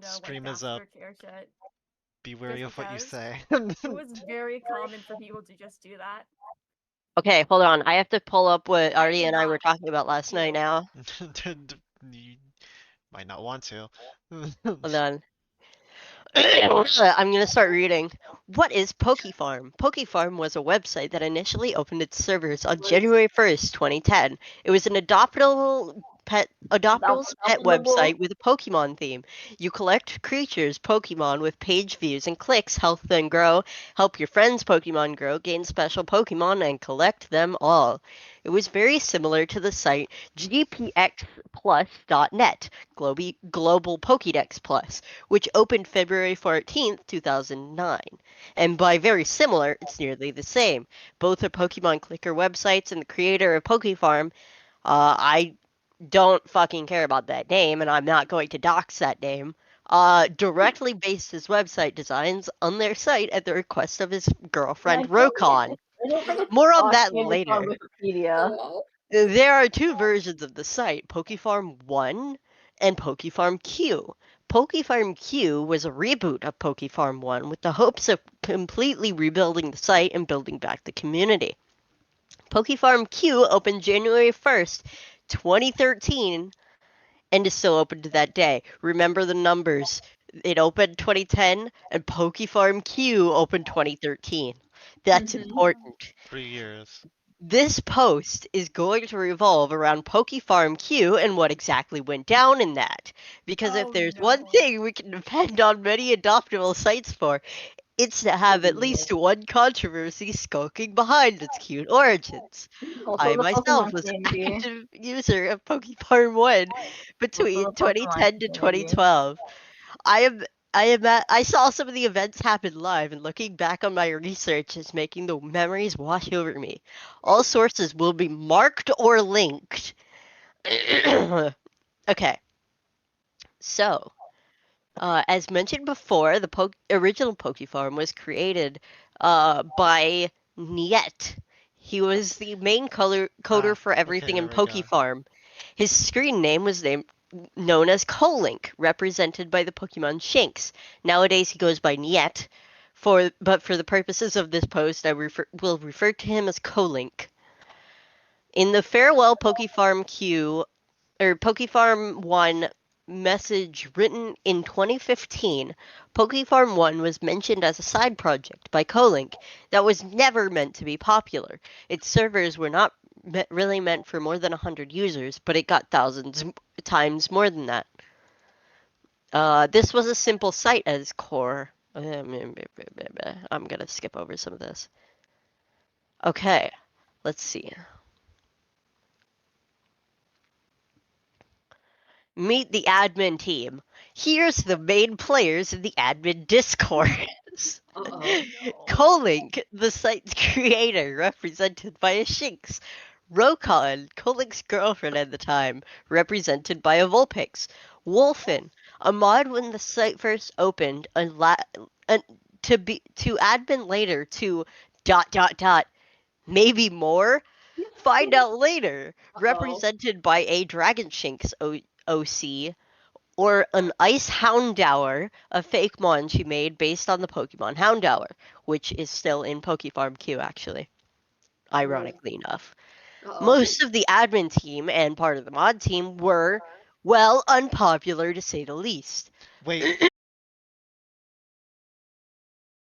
Stream like is up. aftercare shit. Be wary Just of what you because say. it was very common for people to just do that. Okay, hold on. I have to pull up what I Artie did and I were not talking about last night do. now. You might not want to. Hold on. I'm gonna start reading. What is PokeFarm? PokeFarm was a website that initially opened its servers on January 1st, 2010. It was an adoptable pet website with a Pokemon theme. You collect creatures, Pokemon, with page views and clicks, help them grow, help your friends' Pokemon grow, gain special Pokemon, and collect them all. It was very similar to the site gpxplus.net, Global Pokédex Plus, which opened February 14th, 2009. And by very similar, it's nearly the same. Both are Pokemon Clicker websites, and the creator of PokeFarm, I don't fucking care about that name, and I'm not going to dox that name, directly based his website designs on their site at the request of his girlfriend, Rokon. More on that later. Wikipedia. There are two versions of the site, PokeFarm 1 and PokeFarm Q. PokeFarm Q was a reboot of PokeFarm 1 with the hopes of completely rebuilding the site and building back the community. PokeFarm Q opened January 1st, 2013, and is still open to that day. Remember the numbers. It opened 2010, and PokeFarm Q opened 2013. That's important. 3 years. This post is going to revolve around PokeFarm Q and what exactly went down in that. Because if Oh there's one no. thing we can depend on many adoptable sites for, it's to have at least one controversy skulking behind its cute origins. Also I the myself Pokemon was an community. active user of PokeFarm 1 Also between the Pokemon 2010 to community. 2012. I am I saw some of the events happen live, and looking back on my research is making the memories wash over me. All sources will be marked or linked. Okay, so as mentioned before, the original Pokefarm was created by Niet. He was the main coder for Okay, everything there in we go. Pokefarm. His screen name was known as Kolink, represented by the Pokemon Shinx. Nowadays he goes by Niet, but for the purposes of this post, will refer to him as Kolink. In the farewell Pokefarm Q or Pokefarm 1 message written in 2015, Pokefarm 1 was mentioned as a side project by Kolink that was never meant to be popular. Its servers were not really meant for more than 100 users, but it got thousands times more than that. This was a simple site at its core. I'm gonna skip over some of this. Okay, let's see. Meet the admin team. Here's the main players in the admin Discord. Kolink, the site's creator, represented by a Shinx. Rokon, Kolink's girlfriend at the time, represented by a Vulpix. Wolfen, a mod when the site first opened, to admin later to dot dot dot maybe more. Find out later. Represented by a Dragon Shinx OC, or an Ice Houndour, a fake mon she made based on the Pokemon Houndour, which is still in Pokefarm Q actually, ironically enough. Most of the admin team and part of the mod team were, well, unpopular to say the least. Wait,